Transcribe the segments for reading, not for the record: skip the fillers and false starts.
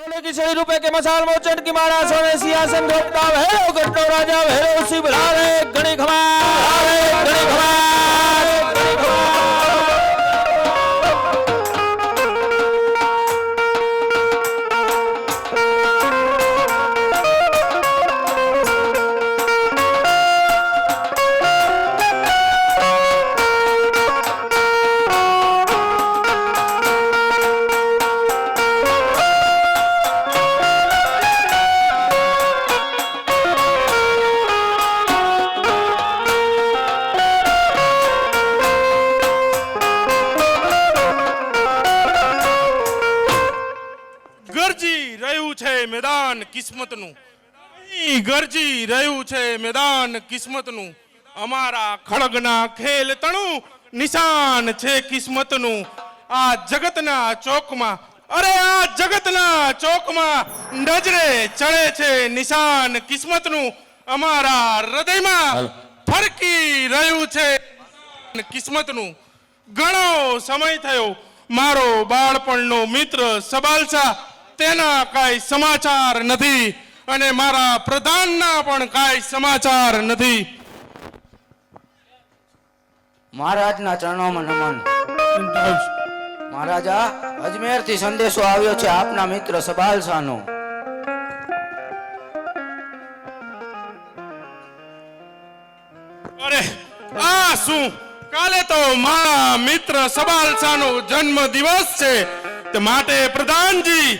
सोने की छड़ी रुपए के मसाल मोचन की माला सोने सिंहासन घोपता भैरव गट्टो राजा भैरव शिव लारे गणी खमार गणी खमार गणी खमार। મેદાન કિસ્મતનું ગરજી રહ્યું છે મેદાન કિસ્મતનું અમારા ખડગના ખેલ તણું નિશાન છે કિસ્મતનું આ જગતના ચોકમાં અરે આ જગતના ચોકમાં નજરે ચડે છે નિશાન કિસ્મતનું અમારા હૃદયમાં ફરકી રહ્યું છે કિસ્મતનું ઘણો સમય થયો મારો બાળપણનો મિત્ર સબાલસા તેના કાંઈ સમાચાર નથી અને મારા પ્રધાનના પણ કાંઈ સમાચાર નથી. મહારાજના ચરણોમાં નમન. મહારાજા, અજમેરથી સંદેશો આવ્યો છે આપના મિત્ર સબાલસાનો. અરે આ શું? કાલે તો મારા મિત્ર સબાલસાનો જન્મ દિવસ છે તે માટે પ્રધાનજી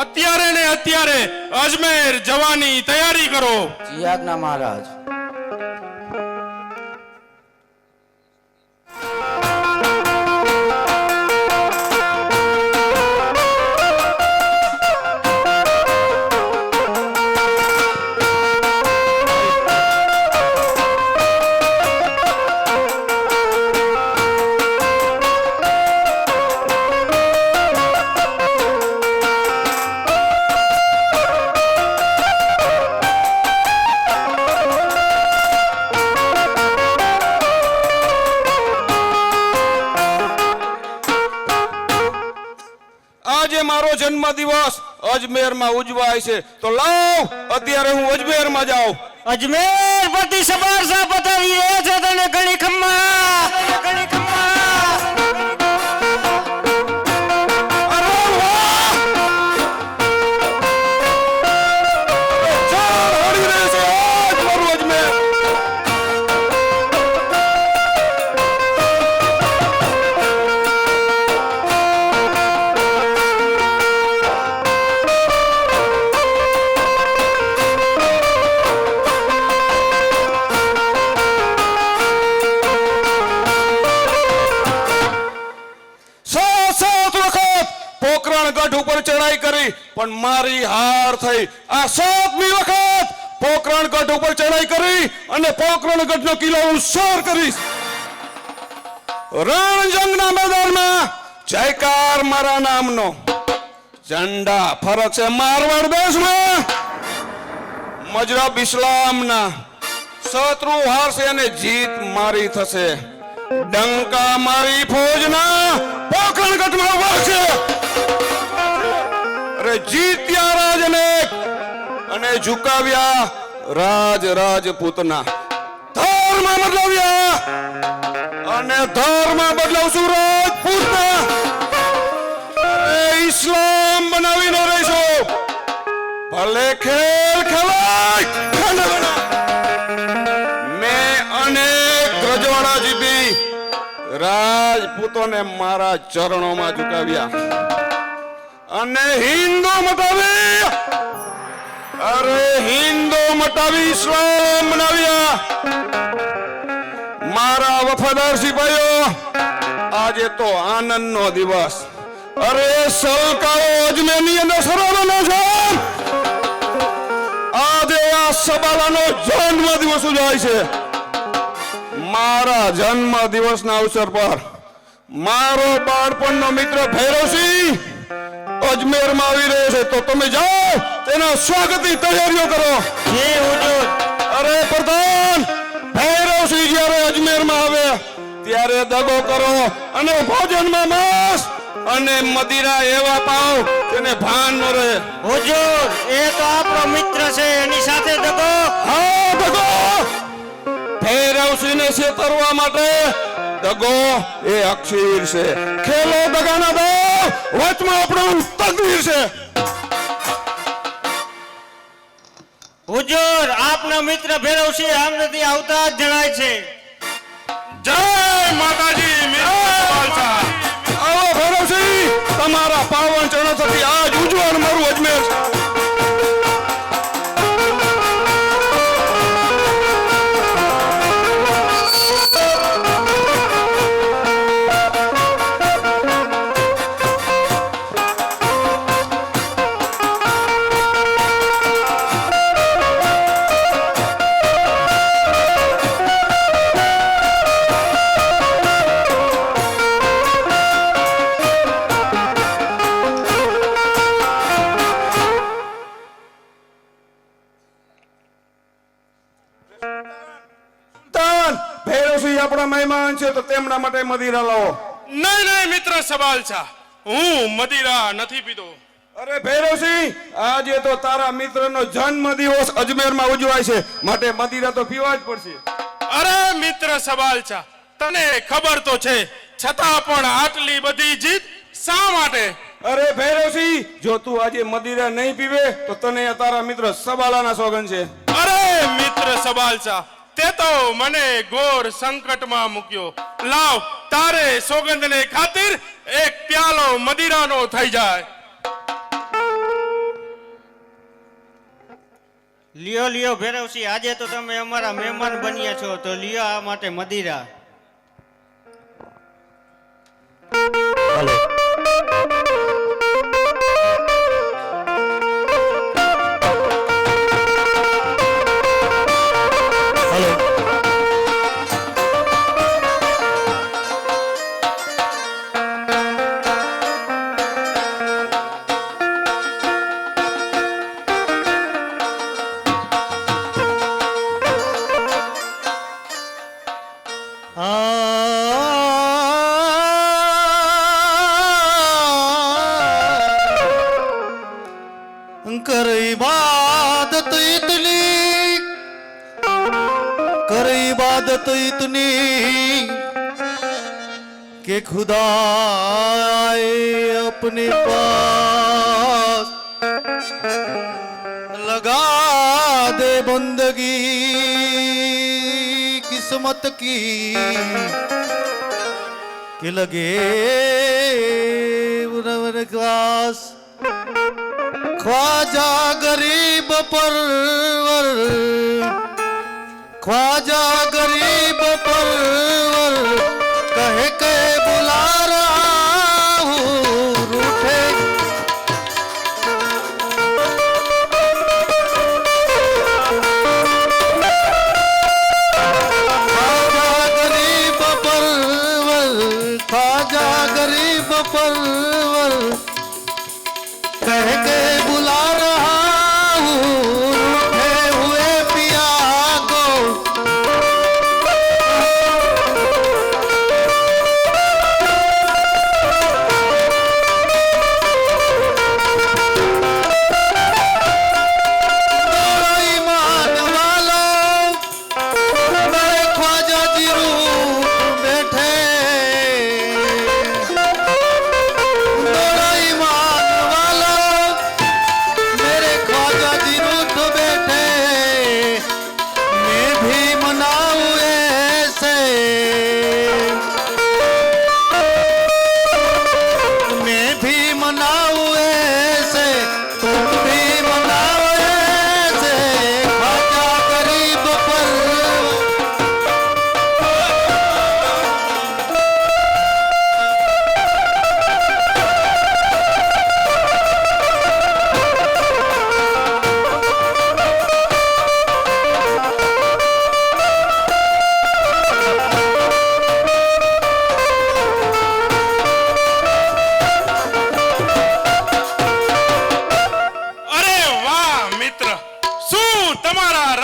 અત્યારે ને અત્યારે અજમેર જવાની તૈયારી કરો. જી આજ્ઞા મહારાજ. મારો જન્મ દિવસ અજમેરમાં ઉજવાય છે તો લાવ અત્યારે હું અજમેરમાં જાઉં. અજમેર પરથી સબાલસા પધારી રહ્યો છે તને ઘણી ખમ્મા ઘણી ખમ્મા. ગઢ ઉપર ચડાઈ કરી પણ મારી હાર થઈ. આ 7મી વખત પોકરણ ગઢ ઉપર ચડાઈ કરી અને પોકરણ ગઢનો કિલ્લો હું સર કરીશ. રણજંગના મેદાનમાં જયકાર મારા નામનો ઝંડા ફરક છે મારવાડ દેશમાં મજરબ ઇસ્લામના. શત્રુ હારશે અને જીત મારી થશે. ડંકા મારી ફોજના પોકરણ ગઢમાં વાગશે. જીત્યા રાજને અને ઝુકાવ્યા રાજપૂતના. ધર્મ બદલાવ્યા અને ધર્મ બદલાવશું રાજપૂતના. ઇસ્લામ બનાવીને રહીશું. ભલે ખેલ ખેલાય. મેં અનેક રજવાડા જીતી રાજપૂતોને મારા ચરણોમાં ઝુકાવ્યા અને હિન્દુ મટાવી ઇસ્લામ બનાવ્યા. મારા વફાદાર સિપાહીઓ, આજે તો આનંદનો દિવસ. અરે સલકાઓ અજમેરની અંદર સરાવાનો છે. આજે આ સબાલાનો જન્મ દિવસ ઉજવાય છે. મારા જન્મ દિવસના અવસર પર મારો બાળપણનો મિત્ર ભૈરવસિંહ અજમેરમાં આવી રહ્યો છે તો તમે જાઓ તેના સ્વાગતની તૈયારીઓ કરો. અરે પ્રધાન, ભૈરવસિંહ જ્યારે અજમેરમાં આવે ત્યારે દગો કરો અને ભોજનમાં માંસ અને મદિરા એવા પાવ તેને ભાન ન રહે. હુજુર એ તો આપણો મિત્ર છે એની સાથે દગો હા દગો ભૈરવસિંહને છેતરવા માટે દગો એ અક્ષીર છે. ખેલો દગાના દો વચમાં આપણું તકદીર છે. હુજુર આપના મિત્ર ભૈરવસિંહ આમ નથી આવતા જ જણાય છે. જય માતાજી મિત્ર સવાલસા. આવો ભૈરવસિંહ તમારા પાવન ચરણ થકી આજ ઉજવણ મારું અજમેર છે. ભૈરવસિંહ આપણા મહેમાન છે તો તેમના માટે મદિરા લાવો. નહીં નહીં મિત્ર સવાલસા, હું મદિરા નથી પીતો. અરે ભૈરવસિંહ આજે તો તારા મિત્રનો જન્મ દિવસ અજમેરમાં ઉજવાય છે માટે મદિરા તો પીવા જ પડશે. અરે મિત્ર સવાલસા, તને ખબર તો છે છતાં પણ આટલી બધી જીદ શા માટે? અરે ભૈરવસિંહ જો તું આજે મદિરા નહીં પીવે તો તને તારા મિત્ર સબાલાના સોગન છે. અરે મિત્ર સવાલસા, તે તો મને ઘોર સંકટમાં મૂક્યો. લાવ તારે સોગંદને ખાतिर એક પ્યાલો મદિરાનો થઈ જાય. લિયો લિયો ભૈરવસિંહ આજે તો તમે અમારા મહેમાન બન્યા છો તો લિયો આ માટે મદિરા. कर इबादत इतनी कि खुदा आए अपने पास लगा दे बंदगी किस्मत की कि लगे क्लास ख्वाजा गरीब परवर ख्वाजा गरीब परवर कह के बुला रहा हूँ रूठे ख्वाजा गरीब परवर ख्वाजा गरीब परवर कह के बुला रहा हूँ रूठे हुए पिया को दौड़ा ईमान वालों बड़े ख्वाजा जी रूठ बैठे दौड़ा ईमान वालों मेरे ख्वाजा जी रूठ बैठे मैं भी मनाऊं ऐसे मैं भी मनाऊं ऐसे तुम भी मनाओ ऐसे ख्वाजा गरीब पर અરે વાહ મિત્ર, શું તમારા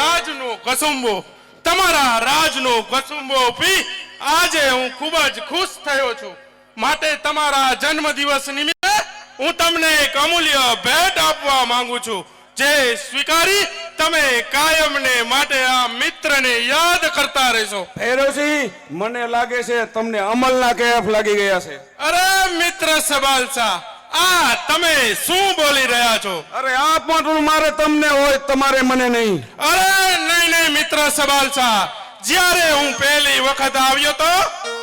રાજનો કસુંબો પી આજે હું ખૂબ જ ખુશ થયો છું. માટે તમારા જન્મદિવસ નિમિત્તે હું તમને એક અમૂલ્ય ભેટ આપવા માંગુ છું, જે સ્વીકારી તમે કાયમને માટે આ મિત્રને યાદ કરતા રહેશો. ભૈરવસિંહ, મને લાગે છે તમને અમલના કેફ લાગી ગયા છે. અરે મિત્ર સબાલસા, આ તમે શું બોલી રહ્યા છો? અરે આ પણ મારે તમને હોય, તમારે મને નહીં. અરે નહીં મિત્ર સબાલસા, જ્યારે હું પહેલી વખત આવ્યો તો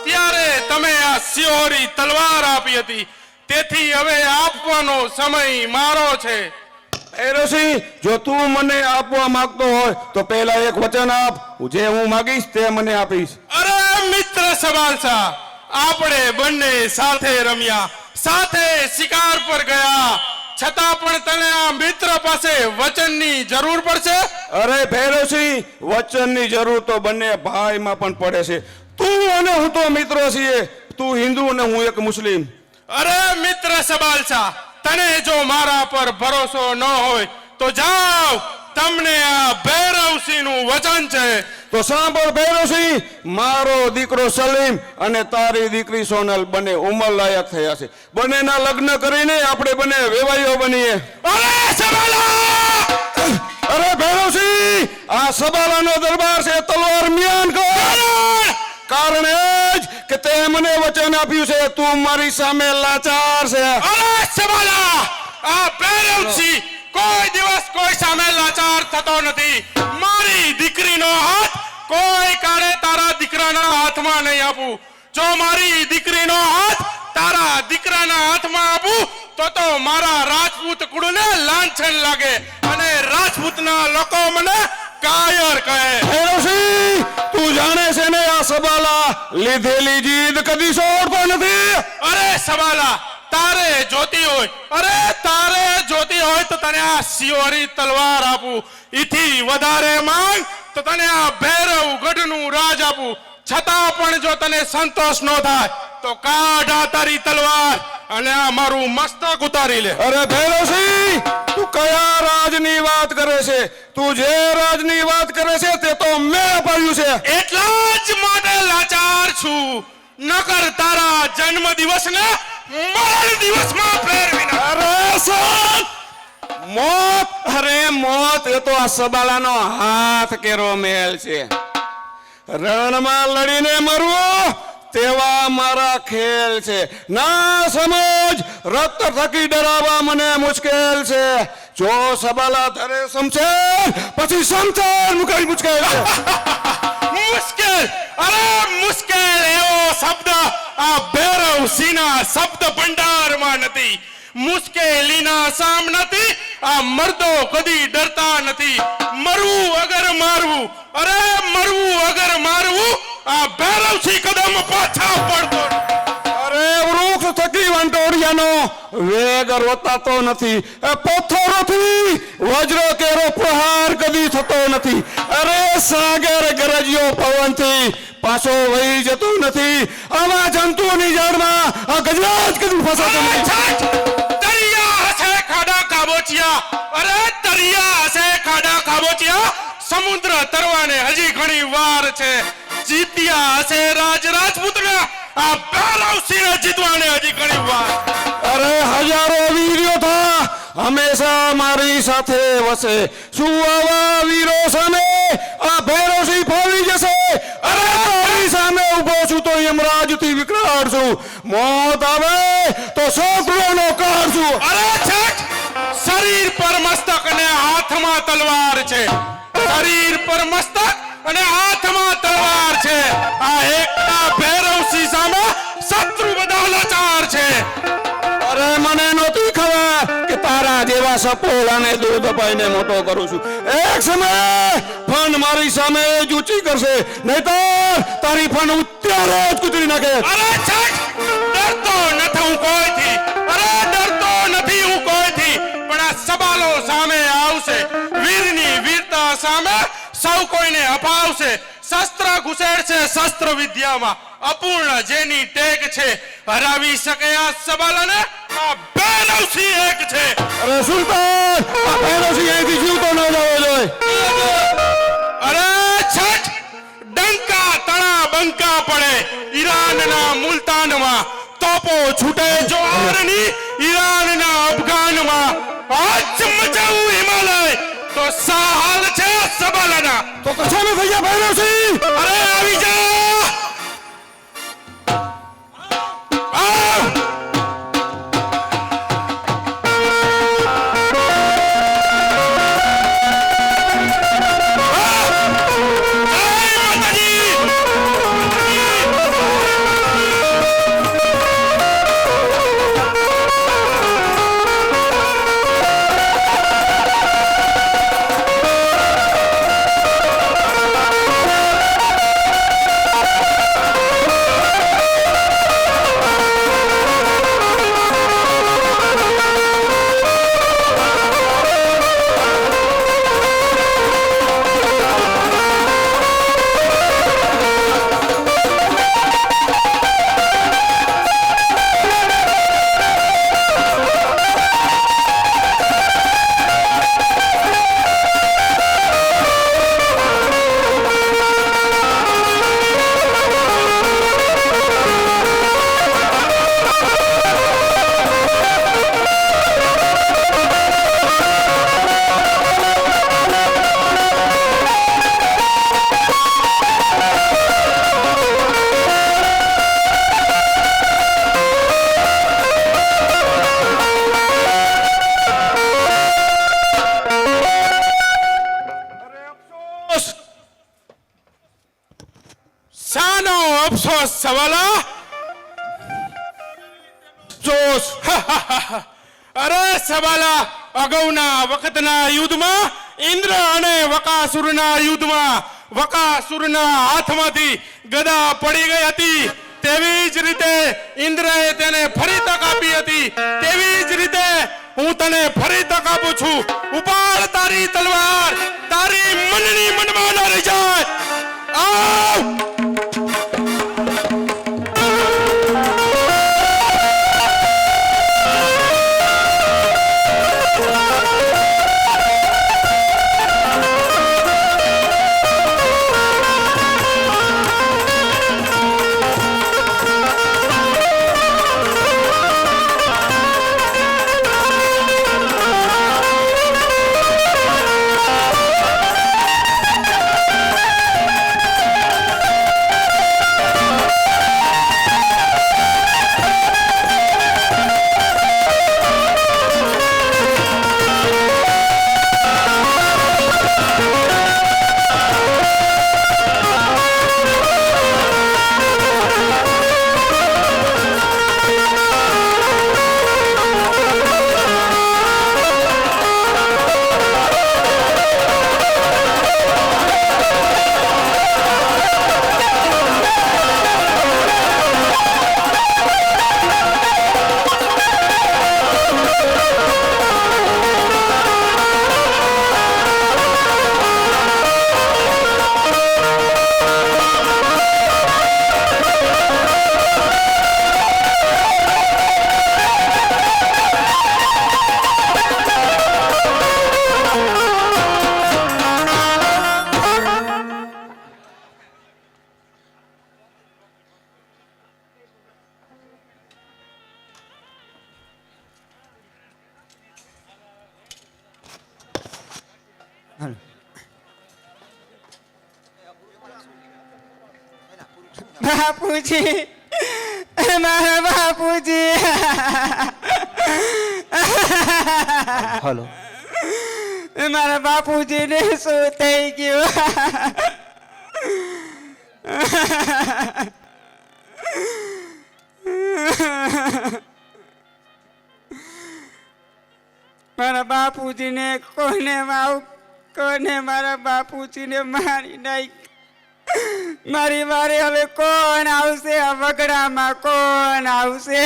ત્યારે તમે આ સિહોરી તલવાર આપી હતી, તેથી હવે આપવાનો સમય મારો છે. ભૈરવસિંહ, જો તું મને આપવા માંગતો હોય તો પહેલા એક વચન આપ, જે હું માંગીશ તે મને આપીશ. અરે મિત્ર સબાલસા, આપણે બંને સાથે રમ્યા, સાથે શિકાર પર ગયા, છતાં પણ તને આ મિત્ર પાસે વચનની જરૂર પડશે? અરે ભૈરવસિંહ, વચનની જરૂર તો બંને ભાઈમાં પણ પડે છે. તું અને હું તો મિત્રો છીએ, તું હિન્દુ અને હું એક મુસ્લિમ. અરે મિત્ર સબાલસા, તને જો મારા પર ભરોસો ન હોય તો જાઓ, તમને આ ભૈરવસિંહનું વચન છે. તો સાંભળ ભૈરવસિંહ, મારો દીકરો સલીમ અને તારી દીકરી સોનલ બંને ઉંમર લાયક થયા છે. બંનેના લગ્ન કરીને આપણે બંને વેવાઈઓ બનીએ. અરે સબાલા! અરે ભૈરવસિંહ, આ સબાલાનો દરબાર છે, તલવાર મ્યાન કર. કારણ એ જ કે તે મને વચન આપ્યું છે, તું મારી સામે લાચાર છે. અરે સબાલા! આ ભૈરવસિંહ કોઈ દિવસ કોઈ સામે લાચાર થતો નથી. મારી દીકરીનો હાથ કોઈ કાળે તારા દીકરાના હાથમાં નહીં આપું. જો મારી દીકરીનો હાથ તારા દીકરાના હાથમાં આપું તો મારા રાજપૂત કુળને લાંછન લાગે અને રાજપૂતના લોકો મને કાયર કહે. ભૈરવસિંહ, તું જાણે છે ને આ સબાલા લીધેલી જીદ કદી છોડતો નથી. અરે સબાલા, તારે જોતી હોય તો તને આ સિયોરી તલવાર આપું, ઈથી વધારે માંગ તો તને આ ભૈરવ ગઢનું રાજ આપું. છતાં પણ જો તને સંતોષ ન થાય તો કાઢ આ તારી તલવાર અને આ મારું મસ્તક ઉતારી લે. અરે ભૈરવસિંહ, તું કયા રાજની વાત કરે છે? તું જે રાજની વાત કરે છે તે તો મેં પાડ્યું છે. એટલા જ માટે લાચાર છું, નકર તારા જન્મ દિવસને મરણ દિવસમાં ફેરવી નાખ. અરે સાત મોત, અરે મોત એ તો આ સબાલાનો હાથ કેરો મેલ છે. રણમાં લડીને મરવું તેવા મારા ખેલ છે. ના સમજ, રક્ત થકી ડરાવવા મને મુશ્કેલ છે. જો સબાલા ધરે સમશેર, પછી સમશેર મુકાઈ મુશ્કેલ છે. મુશ્કેલ, અરે મુશ્કેલ એવો શબ્દ આ ભૈરવસિંહના શબ્દ ભંડારમાં નથી. મુશ્કેલીના સામનાથી આ મર્દો કદી ડરતા નથી. મરવું અગર મારવું, અરે મરવું અગર મારવું, આ ભૈરવસિંહ કદમ પાછા પડતો નથી. અરે વૃક્ષ થકી વંટોળિયાનો વેગ રોતાતો નથી, એ પથ્થરોથી વજ્ર કેરો પ્રહાર કદી થતો નથી. અરે સાગર ગરજ્યો પવનથી પાછો વહી જતો નથી. આવા જંતુઓની જળમાં આ ગજરાજ કદી ફસાતો નથી. દરિયા હશે ખાડા ખાબોચિયા, અરે દરિયા હશે ખાડા ખાબોચિયા, સમુદ્ર તરવાને હજી ઘણી વાર છે. જીત્યા હશે રાજપૂતના, આ ભૈરવસિંહને જીતવાને હજી ઘણી વાર. અરે હજારો વીર્યો થા હંમેશા મારી સાથે વસે. શું આવા વીરો સામે આ ભૈરવસિંહ ફાવી જશે? અરે તારી સામે ઊભો છું તો યમરાજથી વિકરાળ છું. મોત આવે તો શોકરોનો કાળ છું. અરે છેક, શરીર પર મસ્તક અને હાથમાં તલવાર છે. શરીર પર મસ્તક અને હાથમાં તલવાર છે. આ એકતા ભૈરવસિંહ સામે શત્રુ બધા લાચાર છે. અરે મને નહોતી ખબર કે તારા જેવા સપોલાને દૂધ અપાઈને મોટો કરું છું. એક સમય ફન મારી સામે જ ઊંચી કરશે, નહીતર તારી ફન ઉત્યારે જ કૂતરી નાખે. અરે છેક, ડરતો નથી હું કોઈથી, અરે ડરતો નથી હું કોઈથી, પણ આ સબાલો સામે આવશે. વીરની વીરતા સામે સૌ કોઈને અપાવશે. શસ્ત્ર ઘુસેડશે શસ્ત્ર વિદ્યામાં, અપૂર્ણ જેની ટેક છે, હરાવી શકે આ સબાલાને આ ભૈરવસિંહ એક છે. અરે સુલતાન, આ ભૈરવસિંહ અહીંથી જીવતો ન જવો જોઈએ. અરે છઠ, ડંકા તણા બંકા પડે ઈરાનના મુલતાનમાં તો તોપો છૂટે જોરની ઈરાનના અફઘાનમાં આજ મચાવું હિમાલય તો સાહાલ છે સબાલાના. તો કશાને થઈ ગયા ભૈરવસિંહ? અરે આવી જા. આવ. શાનો અફસોસ સવાલા? જોશ. અરે સવાલા, અગાઉના વખતના યુદ્ધમાં ઇન્દ્ર અને વકાસુરના યુદ્ધમાં વકાસુરના હાથમાંથી ગદા પડી ગઈ હતી. તેવી જ રીતે ઇન્દ્રએ તેને ફરી તક આપી હતી. તેવી જ રીતે હું તને ફરી તક આપું છું. ઉપાડ તારી તલવાર, તારી મનની મનમાં ન રહી જાય. આવ. બાપુજી, મારા બાપુજી. હાલો. મારા બાપુજીને શું થઈ ગયું? મારા બાપુજીને કોને મારા બાપુજીને મારી નાખ. મારી વારે હવે કોણ આવશે? આ વગડામાં કોણ આવશે?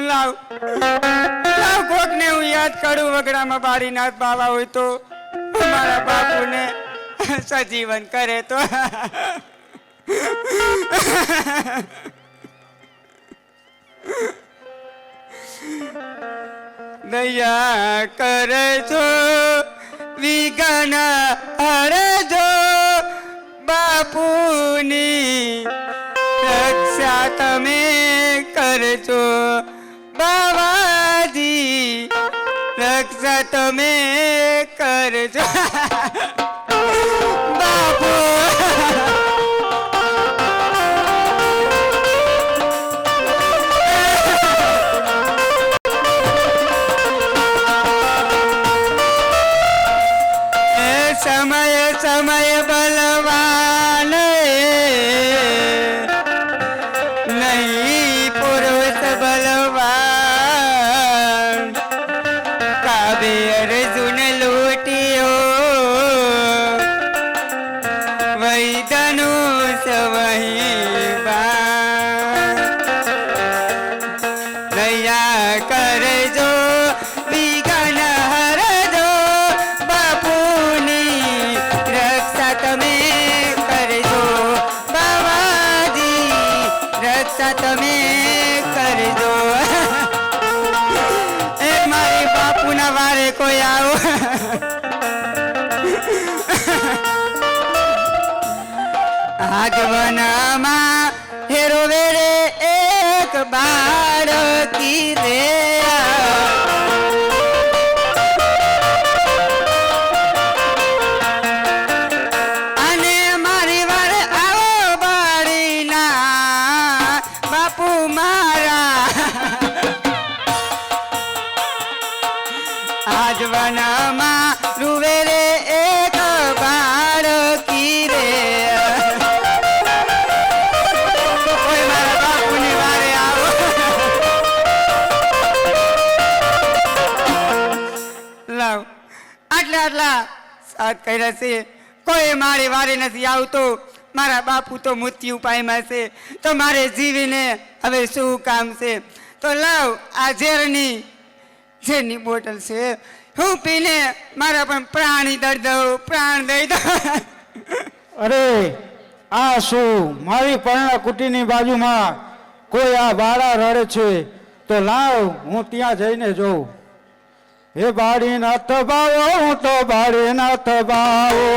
લાવ કોકને હું યાદ કરું. વગડામાં બારીનાથ બાવા હોય તો મારા બાપુને સજીવન કરે તો. દયા કરજો, વિઘ્ન હરજો, બાપુની રક્ષા તમે કરજો બાવાજી, રક્ષા તમે કરજો બાપુ. સમય સમય બલવાન નહીં પુરુષ બલવાન, કાબે અર્જુન લૂટ્યો વૈદનુષ વહી બાણ. દયા કરજો વિઘ્ન હરજો બાપુની રક્ષા તમે કરજો બાવાજી, રક્ષા તમે કરજો. એ મારી બાપુના વારે કોઈ આવો. આગવનમાં હેરો વેરે એક બાળકી રે, અને મારી વાર આવો બાળીના બાપુ મારા. આજવનમાં રૂવે રે એક બાળકી રે, કોઈ મારા બાપુની વારે આવો. લાવ આટલા આટલા સાથ કર્યા છે, કોઈ મારી વારે નથી આવતો. મારા બાપુ તો મૃત્યુ પામ્યા છે, તો મારે જીવીને હવે શું કામ છે? તો લાવ આ ઝેરની બોટલ છે, હું પીને મારા પણ પ્રાણી દઈ દઉં, પ્રાણ દઈ દઉં. અરે આ શું, મારી પર્ણા કુટીની બાજુમાં કોઈ આ બાળા રડે છે, તો લાવ હું ત્યાં જઈને જોઉં. હે બાળીનાથ બાવો, હું તો બાળીનાથ બાવો,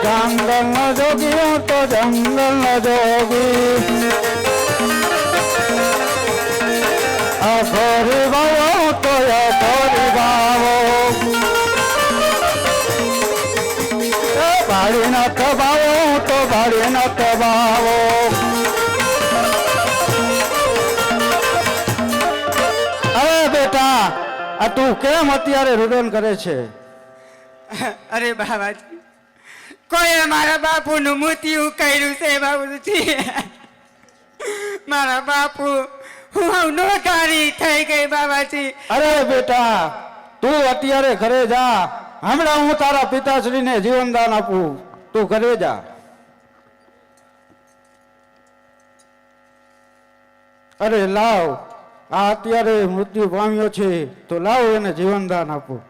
જંગલ નો જોગી, હું તો જંગલ નો જોગી. અખોરી બાવો, હું તો અખોરી બાવો, બાળીનાથ બાવો, હું તો બાળીનાથ બાવો. અરે બેટા, આ તું કેમ અત્યારે રુદન કરે છે? અરે બાબાજી, કોઈ મારા બાપુનું મૃત્યુ કર્યું છે બાબુજી. મારા બાપુ હું નોકારી થઈ ગઈ બાબાજી. અરે બેટા, તું અત્યારે ઘરે જા, હમણાં હું તારા પિતાશ્રીને જીવનદાન આપું, તું ઘરે જા. અરે લાવ, આ અત્યારે મૃત્યુ પામ્યો છે, તો લાવ એને જીવનદાન આપું.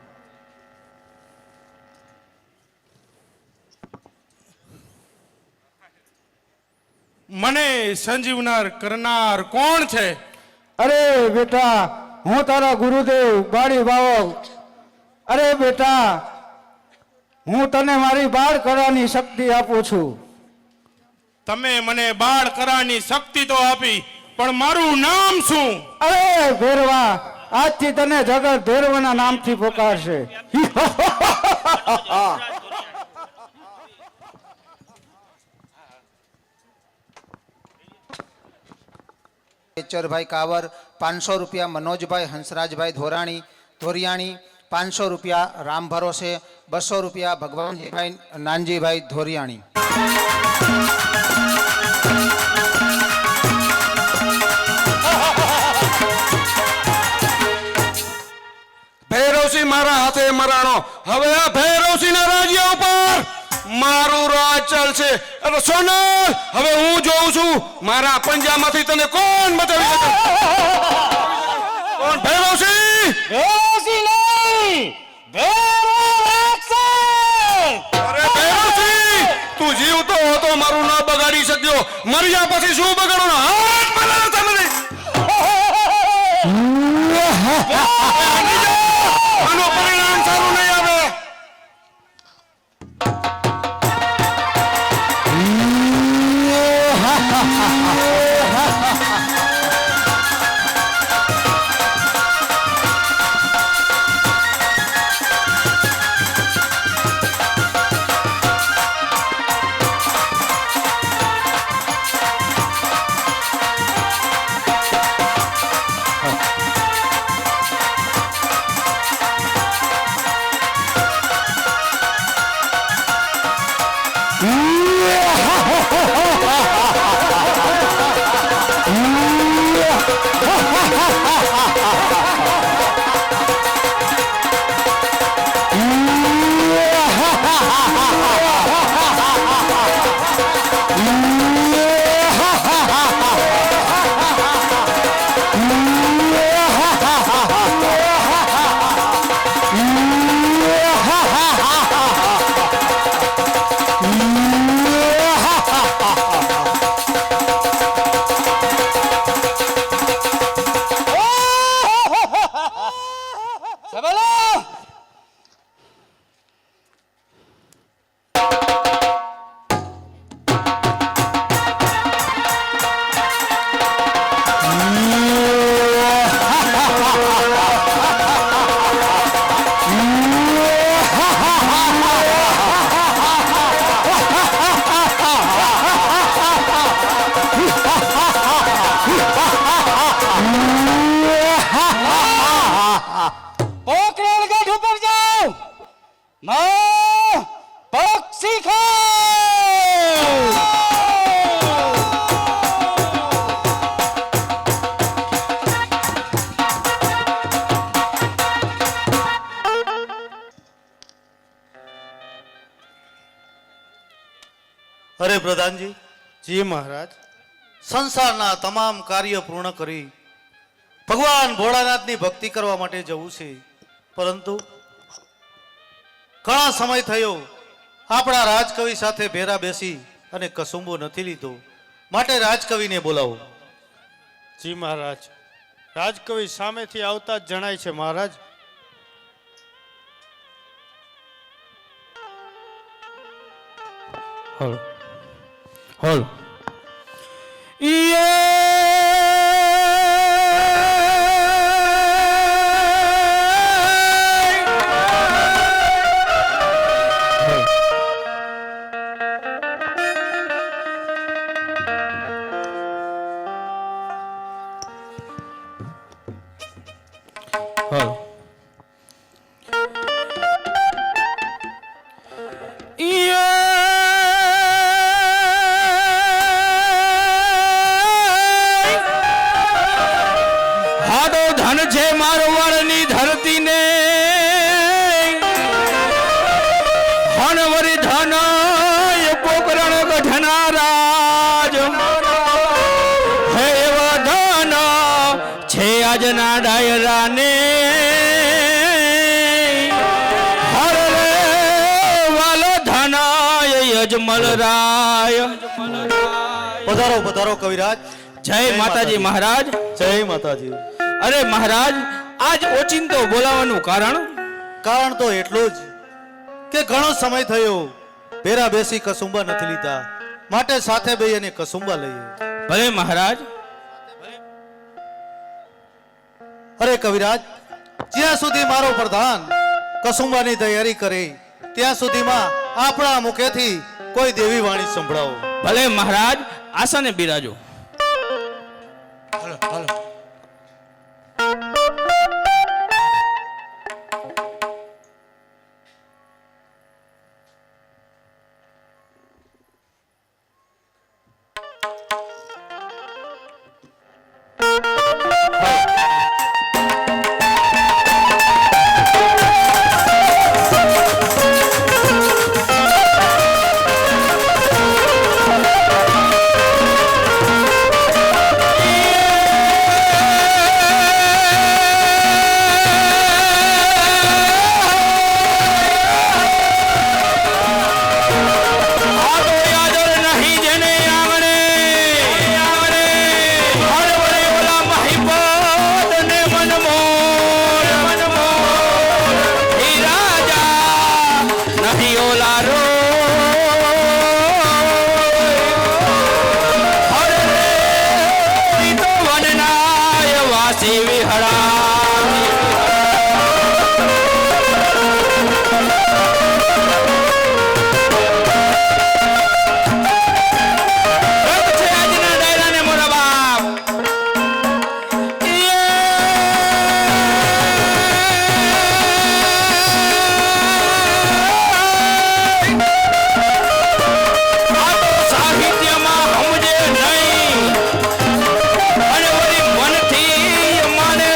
મને સંજીવનાર કરનાર કોણ છે? અરે બેટા, હું તારા ગુરુદેવ બાળી બાવો. અરે બેટા, હું તને મારી બાળ કરવાની શક્તિ આપું છું. તમે મને બાળ કરવાની શક્તિ તો આપી, પણ મારું નામ શું? અરે ભેરવા, આજથી તને જગત ભેરવાના નામથી પુકારશે. ચરભાઈ કાવર 500 રૂપિયા, મનોજભાઈ હંસરાજભાઈ ધોરિયાણી 500 રૂપિયા, રામ ભરોસે 200 રૂપિયા, ભગવાનજીભાઈ નાનજીભાઈ ધોરિયાણી. ભૈરવસિંહ મારા હાથે મરાણો, હવે આ ભૈરવસિંહના રાજ્ય ઉપર મારું રાજ ચાલશે. અરે સોનલ, હવે હું જોઉં છું મારા પંજામાંથી તને કોણ બચાવી શકે. કોણ? ભૈરવસિંહ? અરે ભૈરવસિંહ, તું જીવતો હતો મારું ના બગાડી શક્યો, મર્યા પછી શું બગાડવાનો? હાથ મને તમને આનું પરિણામ સારું નહીં આવે. પોકરણ ગઢ ઉપર જાઓ માં પક્ષી ખાઓ અરે પ્રધાનજી, જી મહારાજ. સંસારના તમામ કાર્ય પૂર્ણ કરી ભગવાન ભોળાનાથની ભક્તિ કરવા માટે જવું છે, પરંતુ ઘણા સમય થયો આપણા રાજકવિ સાથે ભેરા બેસી અને કસુંબો નથી લીધો, માટે રાજકવિને બોલાવો. જી મહારાજ. રાજકવિ સામેથી આવતા જ જણાય છે મહારાજ. હળ હળ હાડો ધન છે મારવાડની ધરતીને, હણવરી ધન એ પોકરણ ગઢના રાજ, હે એવા ધન છે આજના ડાયરાને, હર રે વાલો ધન એ યજમલ રાય. પધારો પધારો કવિરાજ. જય માતાજી મહારાજ. જય માતાજી. અરે મહારાજ, આજ ઓચિંતો બોલાવાનું કારણ? કારણ તો એટલું જ કે ઘણો સમય થયો ભેરા બેસી કસુંબા નથી લીધા, માટે સાથે બે અને કસુંબા લઈએ. ભલે મહારાજ. અરે કવિરાજ, જ્યાં સુધી મારો પ્રધાન કસુંબાની તૈયારી કરે ત્યાં સુધીમાં આપણા મુખેથી કોઈ દેવી વાણી સંભળાવો. ભલે મહારાજ, આસને બિરાજો. હાલો હાલો.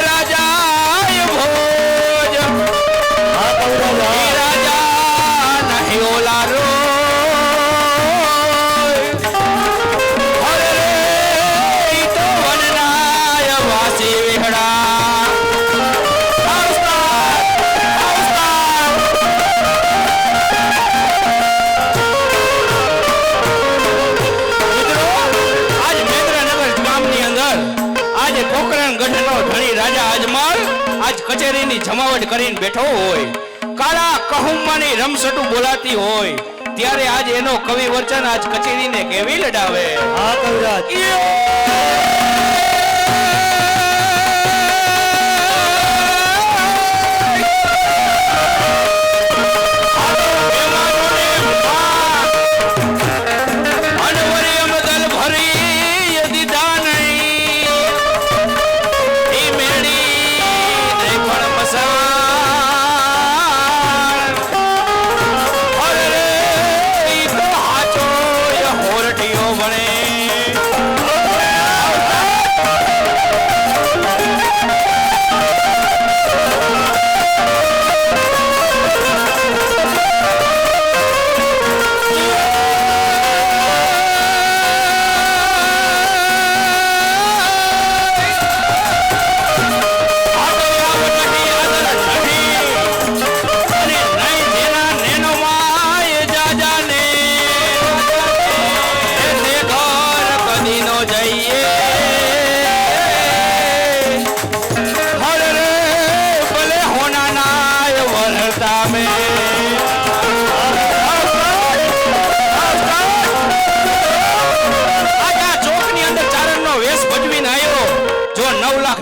રાજા વળી રાજા અજમલ આજ કચેરીની જમાવટ કરીને બેઠો હોય, કાળા કહુમાની રમસટું બોલાતી હોય, ત્યારે આજ એનો કવિ વચન આજ કચેરીને કેવી લડાવે. હા કવિરાજ.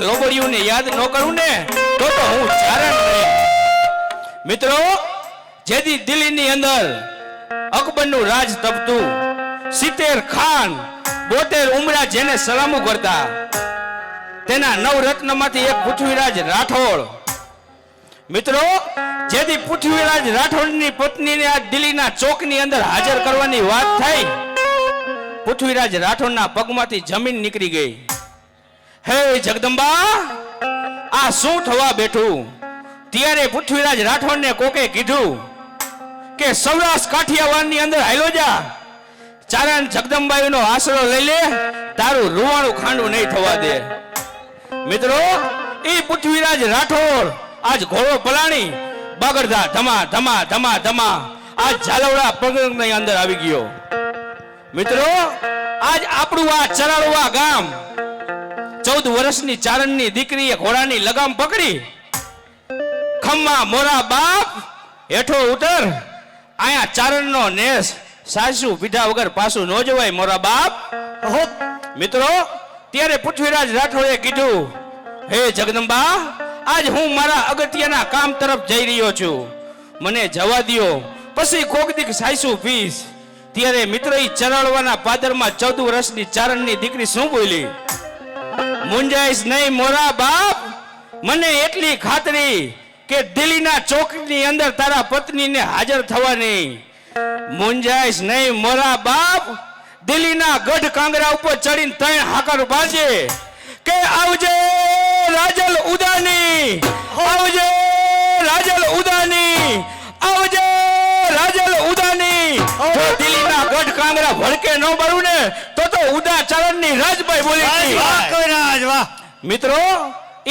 લોબડીઓને યાદ ન કરું ને તો હું ચારણ નહીં. મિત્રો, જેથી દિલ્હીની અંદર અકબરનું રાજ તપતું, 70 ખાન 72 ઉમરા જેને સલામો કરતા, તેના નવરત્નમાંથી એક પૃથ્વીરાજ રાઠોડ. મિત્રો, જેથી પૃથ્વીરાજ રાઠોડની પત્નીને આ દિલ્હીના ચોકની અંદર હાજર કરવાની વાત થઈ, પૃથ્વીરાજ રાઠોડના પગમાંથી જમીન નીકળી ગઈ. હે જગદંબા, આ શું થવા બેઠું? ત્યારે પૃથ્વીરાજ રાઠોડને કોકે કીધું કે સૌરાષ્ટ્ર કાઠિયાવાડની અંદર હાલો જા, ચારણ જગદંબાઈનો આશરો લઈ લે, તારું રૂવાણું ખાંડું નહીં થવા દે. મિત્રો, એ પૃથ્વીરાજ રાઠોડ આજ ઘોડો પલાણી બાગડધા ધમા ધમા ધમા ધમા આજ ઝાલવડા પગની અંદર આવી ગયો. મિત્રો, આજ આપણું આ ચરાળવા ગામ 14 વર્ષની ચારણની દીકરીએ ઘોડાની લગામ પકડી, ખમ્મા મોરા બાપ હેઠો ઉતર, આયા ચારણનો નેસ સાસુ પીધા વગર પાછું ન જવાય મોરા બાપ. મિત્રો, ત્યારે પૃથ્વીરાજ રાઠોડે કીધું, હે જગદંબા, આજ હું મારા અગત્યના કામ તરફ જઈ રહ્યો છું, મને જવા દ્યો, પછી કોક દીક સાસુ પીસ. ત્યારે મિત્રો, ઈ ચરાળવાના પાદરમાં 14 વર્ષની ચારણની દીકરી શું બોલી? મુંજાઈશ નહીં મોરા બાપ, મને એટલી ખાતરી કે દિલ્હીના ચોકની અંદર તારા પત્નીને હાજર થવાની. મુંજાઈશ નહીં મોરા બાપ, દિલ્હીના ગઢ કાંગરા ઉપર ચડીને 3 હાકર બાજે કે આવજે રાજલ ઉદાની, આવજે રાજલ ઉદાની, આવજે રાજલ ઉદાની. જો દિલ્હીના ગઢ કાંગરા ભડકે ન બળું ને તો ઉદા ચારણની રાજભાઈ બોલી. મિત્રો,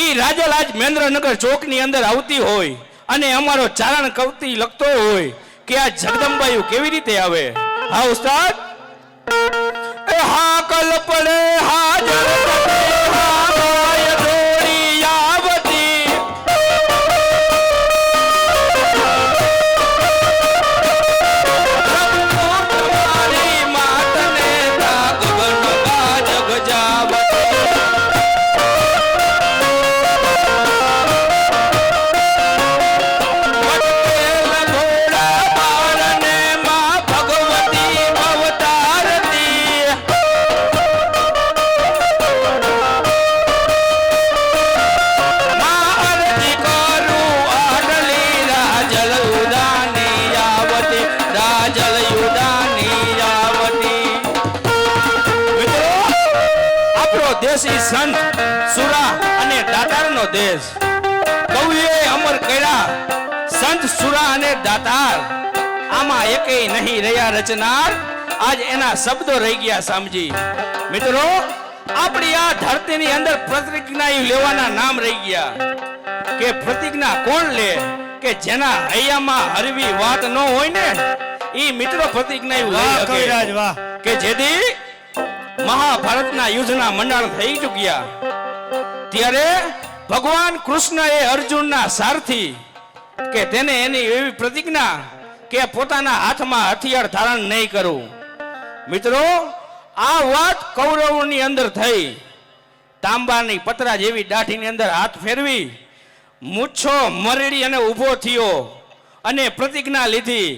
ઈ રાજલ આજ મહેન્દ્રનગર ચોકની અંદર આવતી હોય અને અમારો ચારણ કવતી લખતો હોય કે આ જગદંબાયું કેવી રીતે આવે. હા ઉસ્તાદ, એ હા કલ પડે હાજર સંત સુરા અને દાતારનો દેશ. કવિએ અમર કર્યા સંત સુરા અને દાતાર, આમાં એકેય નહીં રહ્યા રચનાર, આજ એના શબ્દો રહી ગયા સામજી. મિત્રો, આપણી આ ધરતીની અંદર પ્રતિજ્ઞા લેવાના નામ રહી ગયા કે પ્રતિજ્ઞા કોણ લે કે જેના હૈયામાં હરવી વાત ન હોય ને ઈ મિત્રો પ્રતિજ્ઞા લઈ શકે કે જેથી મહાભારતના યુદ્ધના મંડાણ થઈ ચૂક્યા ત્યારે ભગવાન કૃષ્ણ એ અર્જુનના સારથી કે તેને એની એવી પ્રતિજ્ઞા કે પોતાના હાથમાં હથિયાર ધારણ નહીં કરું. મિત્રો આ વાત કૌરવોની અંદર થઈ. તાંબાની પતરા જેવી દાઢીની અંદર હાથ ફેરવી મૂછો મરડી અને ઊભો થયો અને પ્રતિજ્ઞા લીધી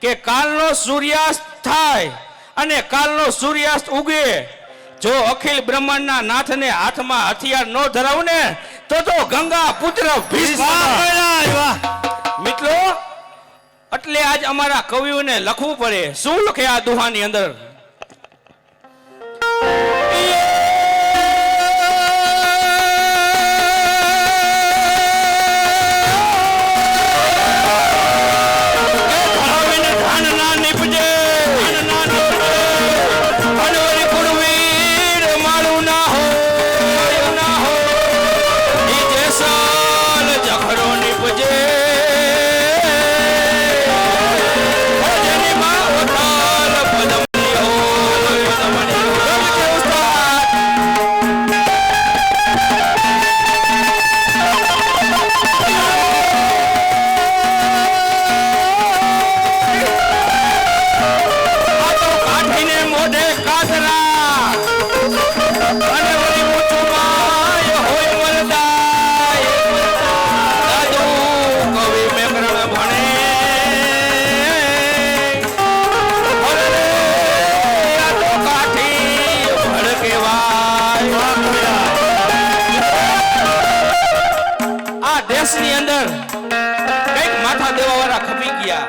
કે કાલનો સૂર્યાસ્ત થાય અને કાલનો સૂર્યાસ્ત ઉગે જો અખિલ બ્રહ્માંડના નાથને હાથમાં હથિયાર ન ધરાવું ને તો ગંગા પુત્ર ભીષ્મ. મિત્રો એટલે આજ અમારા કવિઓને લખવું પડે. શું લખે આ દુહાની અંદર? દેશની અંદર કઈક માથા દેવાવાળા ખપી ગયા.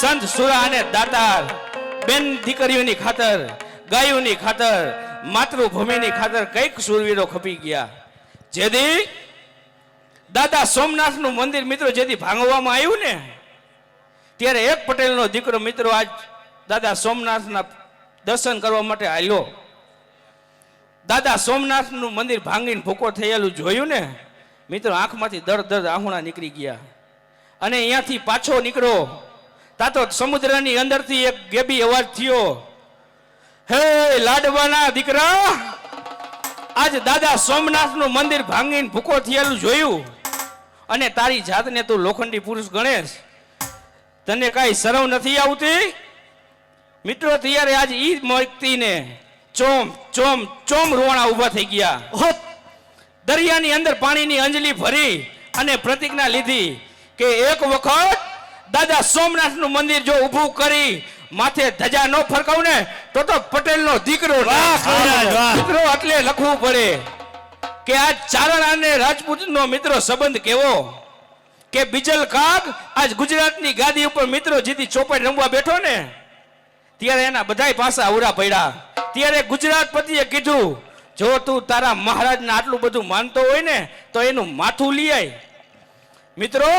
સંત સુરા અને દાતાર બેન દીકરીઓની ખાતર, ગાયોની ખાતર, માતૃભૂમિની ખાતર કઈક શૂરવીરો ખપી ગયા. જેથી દાદા સોમનાથનું મંદિર મિત્રો જેથી ભાંગવામાં આવ્યું ને ત્યારે એક પટેલનો દીકરો મિત્રો આજ દાદા સોમનાથના દર્શન કરવા માટે આવ્યો. દાદા સોમનાથનું મંદિર ભાંગીને ભૂકો થયેલું જોયું ને મિત્રો આંખમાંથી દર્દ આહુણા નીકળી ગયા અને અહીંયાથી પાછો નીકળો તાતો સમુદ્રની અંદરથી એક ગેબી અવાજ થયો, હે લાડવાના દીકરા, આજ દાદા સોમનાથનું મંદિર ભાંગીને ભૂકો થયેલું જોયું અને તારી જાતને તું લોખંડી પુરુષ ગણેશ, તને કાંઈ શરમ નથી આવતી? મિત્રો ત્યારે આજ ઈ વ્યક્તિને ચોમ ચોમ ચોમ રોવાણા ઊભા થઈ ગયા. દરિયાની અંદર પાણીની અંજલી ભરી અને પ્રતિજ્ઞા લીધી કે એક વખત દાદા સોમનાથનું મંદિર જો ઊભું કરી માથે ધજા ન ફરકાવું ને તો પટેલનો દીકરો. મિત્રો એટલે લખવું પડે કે આ ચારણ અને રાજપૂતનો મિત્રો સંબંધ કેવો કે બીજલ કાગ આજ ગુજરાતની ગાદી ઉપર મિત્રો જેથી ચોપાઈ રમવા બેઠો ને ત્યારે એના બધાય પાસા અવરા પડ્યા. ત્યારે ગુજરાત પતિએ કીધું જો તું તારા મહારાજને આટલું બધું માનતો હોય ને તો એનું માથું લઈ આય. મિત્રો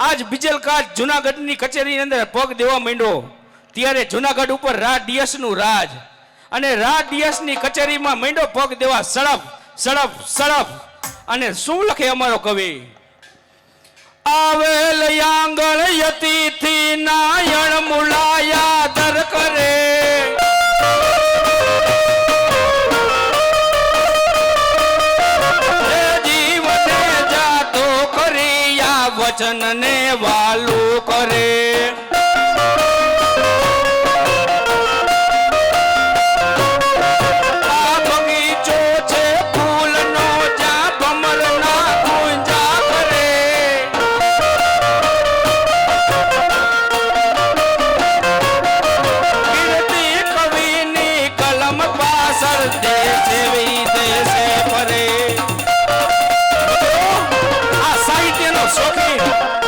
આજ બીજલ કાજ જુનાગઢની કચેરીની અંદર પગ દેવા માંડ્યો ત્યારે જુનાગઢ ઉપર રાજ ડીએસનું રાજ અને રાજ ડીએસની કચેરીમાં માંડ્યો પગ દેવા સડપ સડપ સડપ. અને શું લખે અમારો કવિ? આવેલ આંગણ યતિથી નાયણ મુલાયા દર કરે, વચન ને વાલું કરે. આ બગીચો છે ફૂલનો જ્યાં ભમરના ગુંજા કરે. કીર્તિ કવિની કલમ પાછળ દેશે વિદેશે ફરે.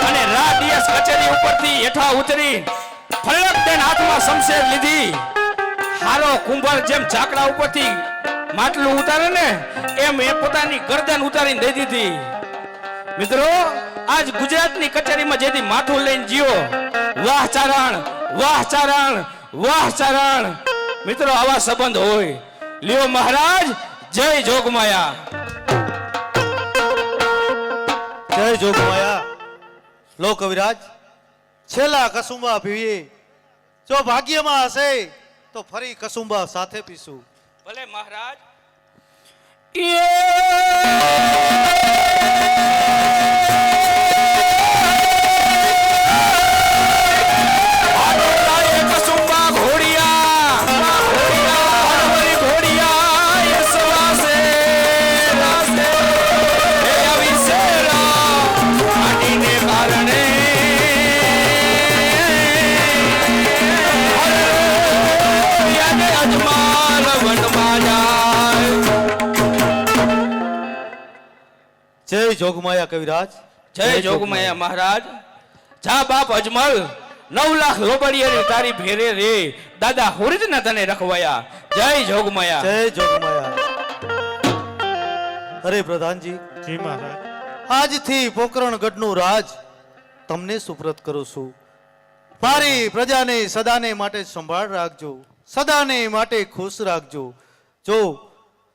અને રાડીએસ કચેરી ઉપરથી હેઠા ઉતરી ફલક દેન હાથમાં શમશેર લીધી. હારો કુંભાર જેમ ઝાકડા ઉપરથી માટલું ઉતારે ને એમ એ પોતાની ગરદન ઉતારીને દઈ દીધી. મિત્રો આજ ગુજરાતની કચેરીમાં જેથી માથું લઈને જીવો. વાહ ચારણ, વાહ ચારણ, વાહ ચારણ. મિત્રો આવા સંબંધ હોય. લ્યો મહારાજ, જય જોગમાયા. જય જોગમાયા. લો કવિરાજ, છેલ્લા કસુંબા પીવીએ. જો ભાગ્યમાં હશે તો ફરી કસુંબા સાથે પીશું. ભલે મહારાજ. જય જોગમાયા કવિરાજ. જય જોગમાયા મહારાજ. જા બાપ અજમલ, 9 લાખ લોબડિયાની તારી ભેરે રે દાદા હુરજના તને રખવાયા. જય જોગમાયા. જય જોગમાયા. અરે પ્રધાનજી, જી મહારાજ. આજથી પોકરણગઢનું રાજ તમને સુપ્રત કરું છું. મારી પ્રજાને સદાને માટે સંભાળ રાખજો, સદાને માટે ખુશ રાખજો. જો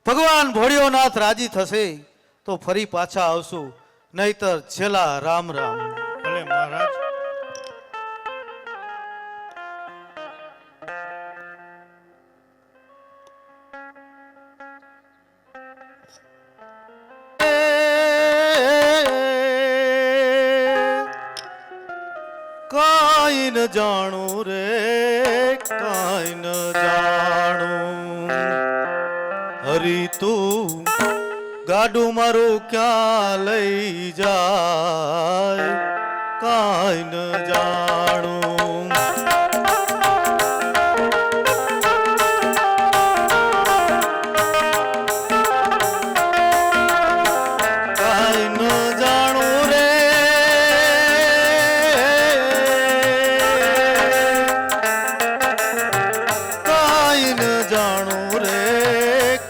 ભગવાન ભોળિયોનાથ રાજી થશે તો ફરી પાછા આવશું, નહીતર છેલ્લા રામ રામ. ભલે મહારાજ. કાઈ ન જાણું રે, કાઈ ન જાણું. હરી તું ગાડું મારું ક્યાં લઈ જાય, કાઈ ન જાણું. કાઈ ન જાણું રે, કાઈ ન જાણું રે,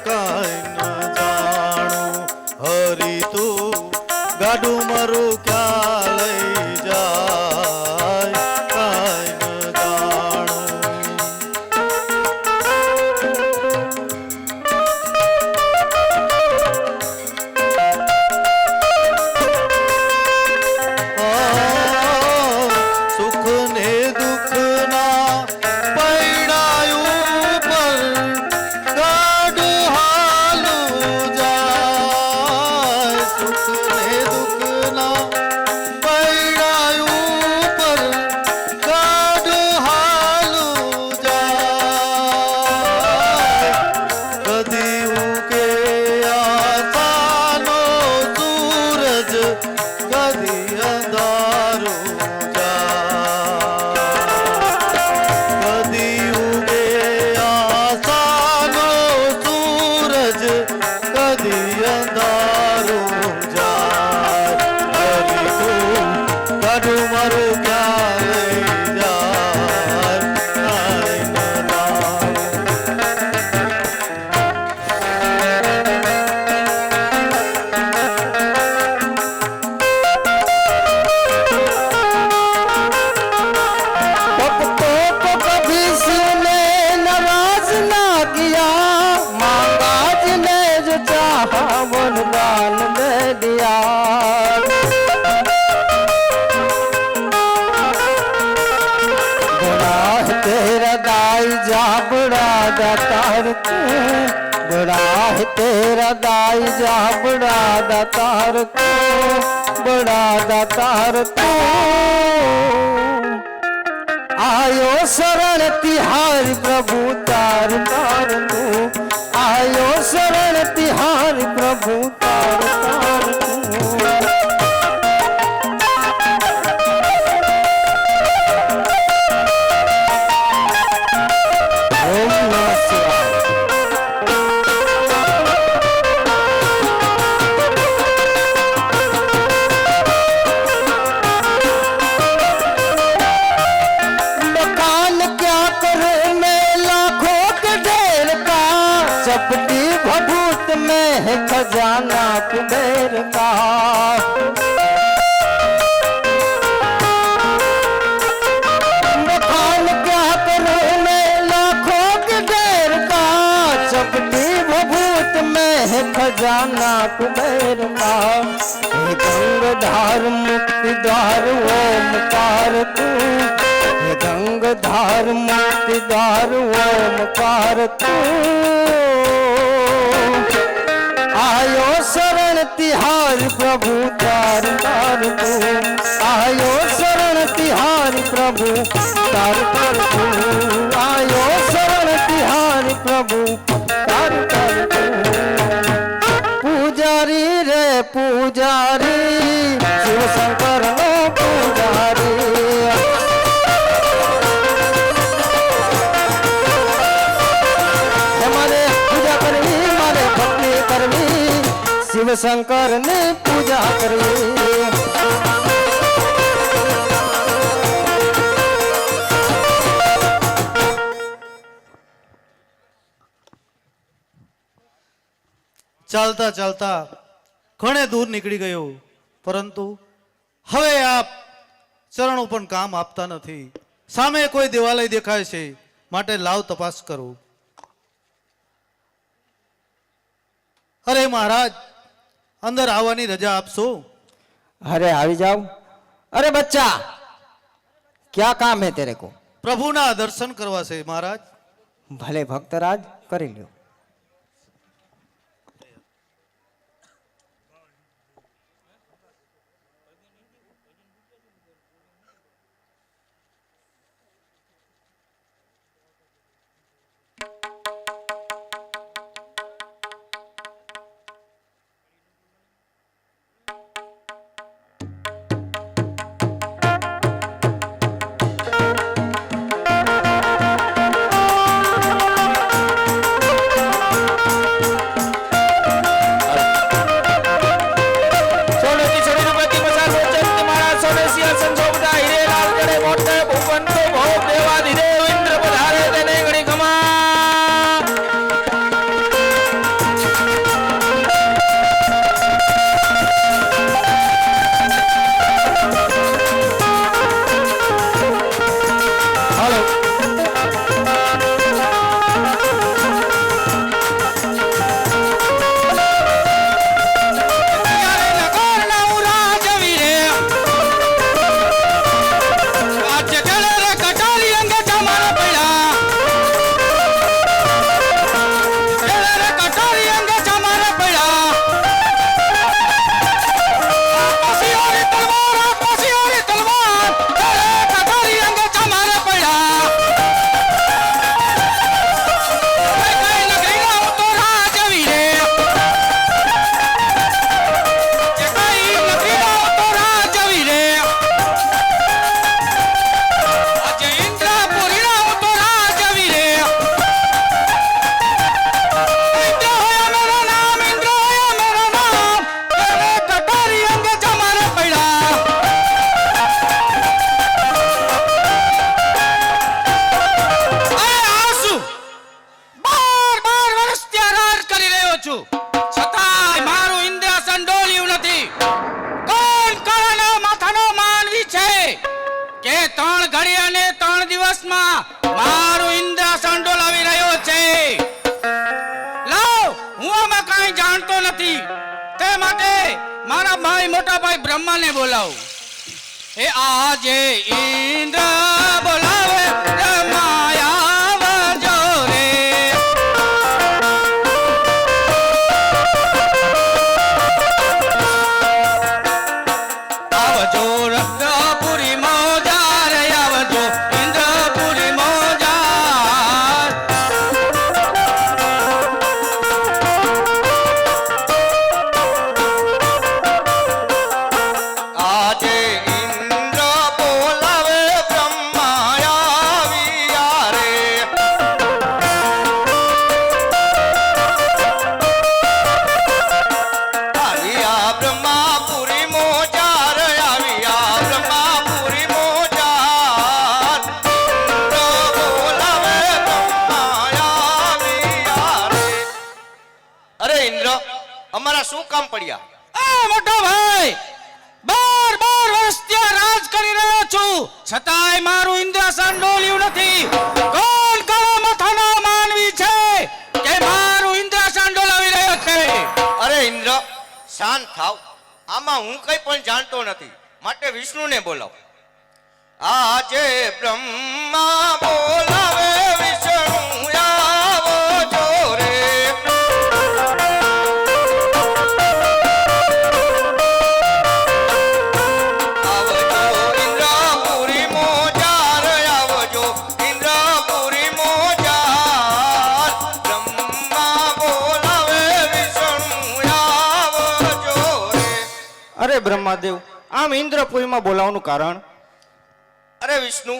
કાઈ ન જાણું. હરી તું ગાડું મારું ક્યાં લઈ જાય, કાઈ ન જાણું. સુખ ને દુઃખ ના પૈડાયું પર ગાડું હાલું જાય. સુખ ને દુઃખ ના પૈડાયું પર ગાડું હાલું જાય. કદી ઉગે આસાનો સૂરજ, કદી અંધારું જાય. કદી ઉગે આસાનો સૂરજ, કદી અંધારું જાય. હરી તું ગાડું મારું ક્યાં લઈ જાય, કાઈ ન જાણું. भक्तों को कभी शिव ने नाराज ना किया, मांगा जिने जो चाहा वरदान दे दिया. बड़ा है तेरा दाई जा, बड़ा दातार तू. बड़ा है तेरा दाई जा, बड़ा दातार तू. बड़ा दातार तू. आयो शरण तिहारी प्रभु तार तार तू. आयो शरण तिहारी प्रभु तार तार तू. ओम नमः शिवाय. मकान क्या करूं मैं लाखों के ढेर का, चपटी भभूत में है खजाना कुबेर का. मकान क्या करूं मैं लाखों के ढेर का, चपटी भभूत में है खजाना कुबेर का. हे गंगाधार मुक्ति द्वार ओमकार तू. हे गंगाधार मुक्ति द्वार ओमकार तू. आयो शरण तिहारी प्रभु तार तार तू. आयो शरण तिहारी प्रभु तार तार तू. आयो शरण तिहारी प्रभु तार तार तू. पूजारी रे पूजारी, शिव शंकर नो पूजारी. मारे पूजा करवी, मारे भक्ति करवी, शिव શંકરની પૂજા કરવી. ચાલતા ચાલતા ઘણે દૂર નીકળી ગયો, પરંતુ હવે આપ ચરણો પણ કામ આપતા નથી. સામે કોઈ દેવાલય દેખાય છે, માટે લાવ તપાસ કરો. અરે મહારાજ, અંદર આવવાની રજા આપશો? अरे આવી જાઓ. अरे बच्चा क्या काम है तेरे को? પ્રભુના દર્શન કરવા છે મહારાજ. ભલે ભક્તરાજ કરી લ્યો. બ્રહ્માને બોલાવો. એ આજે ઇન્દ્ર બોલાવે બ્રહ્મા આવજો રે. આવજો રત્નપુરી મોજાર, આવજો ઇન્દ્રપુરી મોજાર. આજે ઇન્દ્ર બોલાવે બ્રહ્મા આવ્યા રે. આવ્યા બ્રહ્માપુરી મોજાર, આવ્યા બ્રહ્માપુરી મોજાર. ઇન્દ્ર બોલાવે બ્રહ્મા આવ્યા રે. અરે ઇન્દ્ર, અમારા શું કામ પડ્યા? આ મોટો ભાઈ, 12 વર્ષ ત્યાં રાજ કરી રહ્યો છું, છતાંય મારું ઇન્દ્રાસન ડોલ્યું નથી. કોણ કાળા માથાનો માનવી છે કે મારું ઇન્દ્રાસન ડોલાવી રહ્યો છે? અરે ઇન્દ્ર, શાંત થાવ. આમાં હું કઈ પણ જાણતો નથી, માટે વિષ્ણુને બોલાવો. આજે બ્રહ્મા બોલાવે વિષ્ણુ આવજો રે. આવજો ઇન્દ્રપુરી મોજાર, આવજો ઇન્દ્રપુરી મોજાર. બ્રહ્મા બોલાવે વિષ્ણુ આવજો રે. અરે બ્રહ્માદેવ, આમ ઇન્દ્રપુરીમાં બોલાવવાનું કારણ? અરે વિષ્ણુ,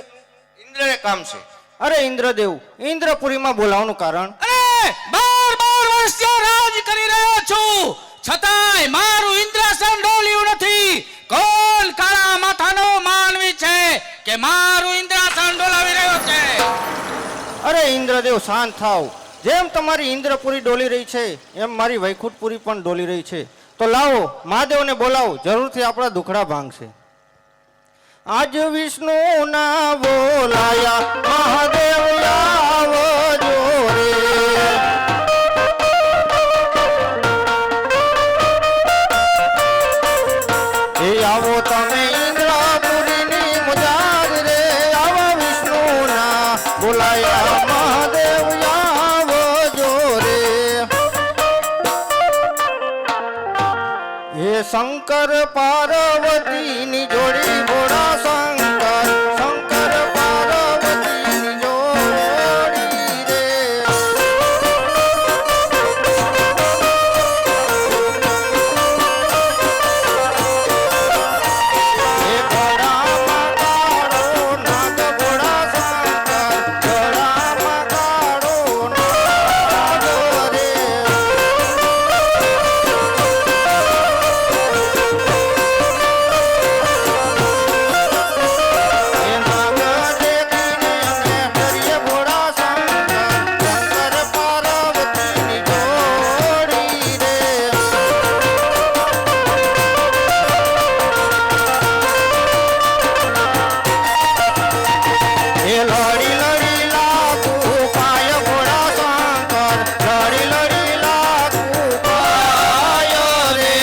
ઇન્દ્રને કામ છે. અરે ઇન્દ્રદેવ, ઇન્દ્રપુરીમાં બોલાવવાનું કારણ? અરે 12 વર્ષ ત્યાં રાજ કરી રહ્યો છું, છતાંય મારું ઇન્દ્રાસન ડોલ્યું નથી. કોણ કાળા માથાનો માનવી છે કે મારું ઇન્દ્રાસન ડોલાવી રહ્યો છે? અરે ઇન્દ્રદેવ શાંત થાવ. જેમ તમારી ઇન્દ્રપુરી ડોલી રહી છે એમ મારી વૈકુંઠપુરી પણ ડોલી રહી છે. તો લાવો મહાદેવને બોલાવો, જરૂરથી આપણા દુખડા ભાંગશે. આજ વિષ્ણુ ના બોલાયા મહાદેવ આવજો રે. એ આવો તમે ઇન્દ્રપુરીની મુજાગ રે. આવા વિષ્ણુ ના બોલાયા મહાદેવ આવજો રે. હે શંકર પાર્વતીની જોડી ભોળા શંકર, શંકર પાર્વતીની જોડી રે. હે ભોળામાં કાળો નાગ ભોળા શંકર, ભોળામાં કાળો નાગ રે. હે નાગ દેવીને અમે હરિય ભોળા શંકર, શંકર પાર્વતીની જોડી રે. એ લડી લડી લાગુ પાય ભોળા શંકર, લડી લડી લાગુ પાય રે.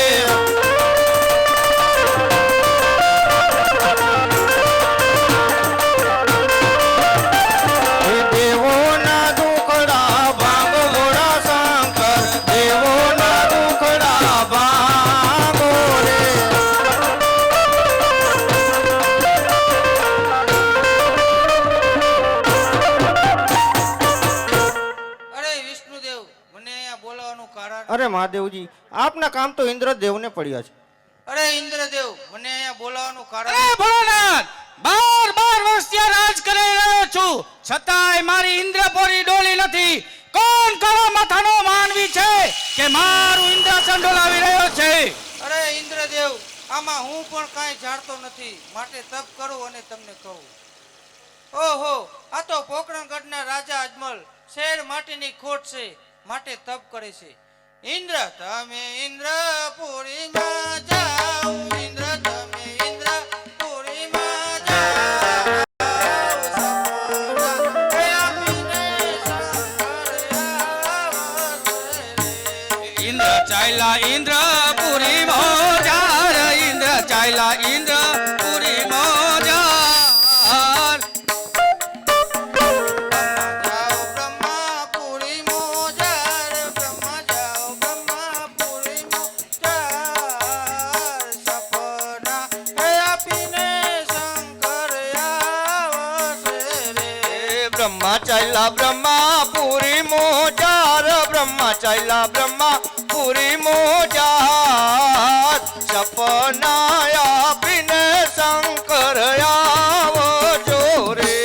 એ દેવોના દુખડા ભાંગ ભોળા શંકર, દેવોના દુખડા ભાંગો રે. અરે વિષ્ણુદેવ, મને અહીંયા બોલાવવાનું કારણ? અરે મહાદેવજી, આપના કામ તો ઇન્દ્રદેવને પડ્યા છે. અરે ઇન્દ્રદેવ, મને અહીંયા બોલાવવાનું કારણ? અરે ભોળાનાથ, 12 વર્ષથી આ રાજ કરી રહ્યો છું, છતાંય મારી ઇન્દ્રપુરી ડોલી નથી. કોણ કાળા માથાનો માનવી છે કે મારું ઇન્દ્રાસન ડોલાવી રહ્યો છે? અરે ઇન્દ્રદેવ, આમાં હું પણ કાંઈ જાણતો નથી, માટે તપ કરું અને તમને કહું. ઓહો, આ તો પોકરણગઢના રાજા અજમલ શેર માટેની ખોટ છે, માટે તપ કરે છે. ઇન્દ્ર તમે ઇન્દ્રપુરીમાં જાઓ, ઇન્દ્ર તમે ઇન્દ્રપુરીમાં જાઓ. ઇન્દ્ર ચાલ્યા ઇન્દ્રપુરી મોજાર, ઇન્દ્ર ચાલ્યા ઇન્દ્રપુરી મોજાર. જાઓ બ્રહ્માપુરી મોજાર, બ્રહ્મા જાઓ બ્રહ્માપુરી મોજાર. સપના આપીને શંકર આવશે રે. બ્રહ્મા ચાલ્યા બ્રહ્માપુરી મોજાર, બ્રહ્મા ચાલ્યા બ્રહ્માપુરી મોજાર. સપના આપીને શંકર આવજો રે.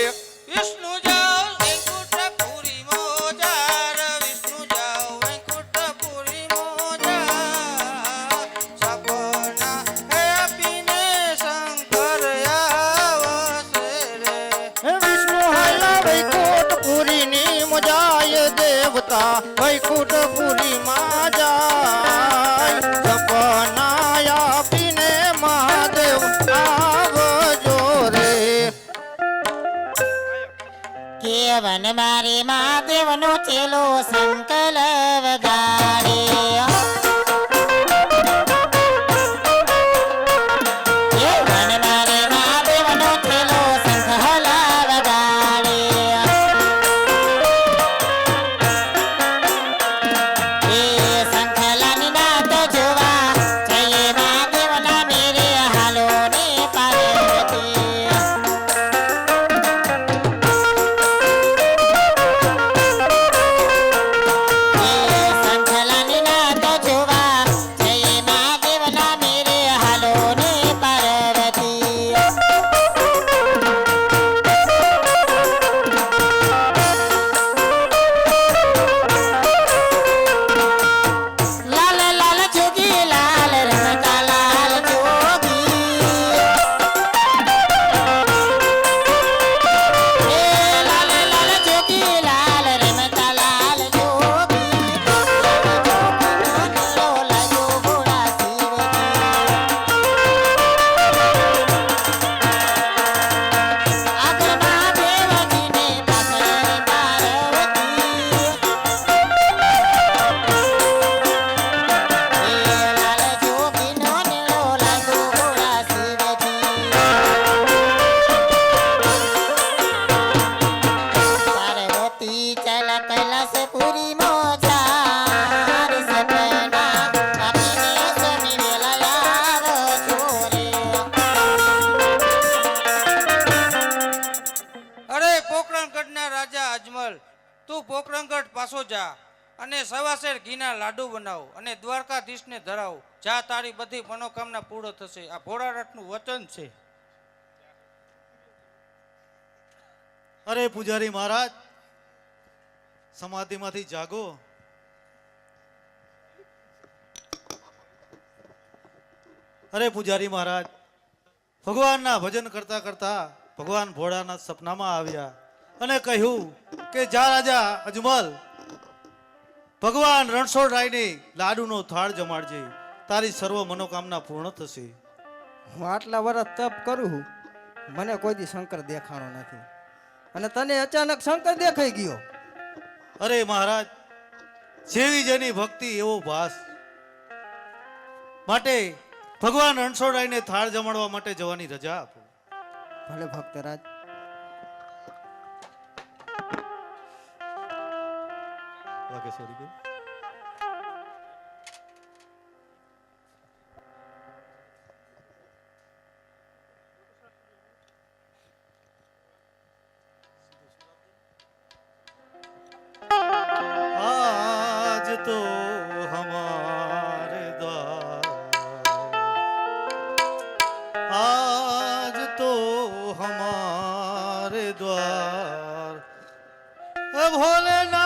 વિષ્ણુ જાઓ વૈકુંઠપુરી મોજાર, વિષ્ણુ જાઓ વૈકુંઠપુરી મોજાર. સપના આપીને શંકર આવશે રે. હે વિષ્ણુ હાલા વૈકુંઠપુરીની મજાય દેવતા વૈકુંઠપુરીમાં જાય. સપના આપીને મહાદેવ આવજો રે. કેવન મારે મહાદેવનો ચેલો સંકલ વગાડે. કેવન મારે મહાદેવનો ચેલો સંકલ વગાડે. એ સંખલાની નાતો જોવા જઈએ મહાદેવના મેરે હાલો ને પાર્વતી. એ સંખલાની પાછો જા અને સવાશેર ઘીના લાડુ બનાવો અને દ્વારકાધીશને ધરાવો. જા, તારી બધી મનોકામના પૂર્ણ થશે. આ ભોળાનાથનું વચન છે. અરે પૂજારી મહારાજ, સમાધિમાંથી જાગો. અરે પૂજારી મહારાજ, ભગવાનના ભજન કરતા કરતા ભગવાન ભોળાનાથ સપનામાં આવ્યા અને કહ્યું કે જા રાજા અજમલ, ભગવાન રણછોડરાયને લાડુનો થાળ જમાડજે, તારી સર્વ મનોકામના પૂર્ણ થશે. હું આટલા વર્ષ તપ કરું છું, મને કોઈ દી શંકર દેખાણો નથી અને તને અચાનક શંકર દેખાઈ ગયો. અરે મહારાજ, જેવી જેની ભક્તિ એવો ભાસ. માટે ભગવાન રણછોડરાયને થાળ જમાડવા માટે જવાની રજા આપો. ભલે ભક્તરાજ. વાઘેશ્વરી બેન. आज तो हमारे द्वार, आज तो हमारे द्वार भोलेनाथ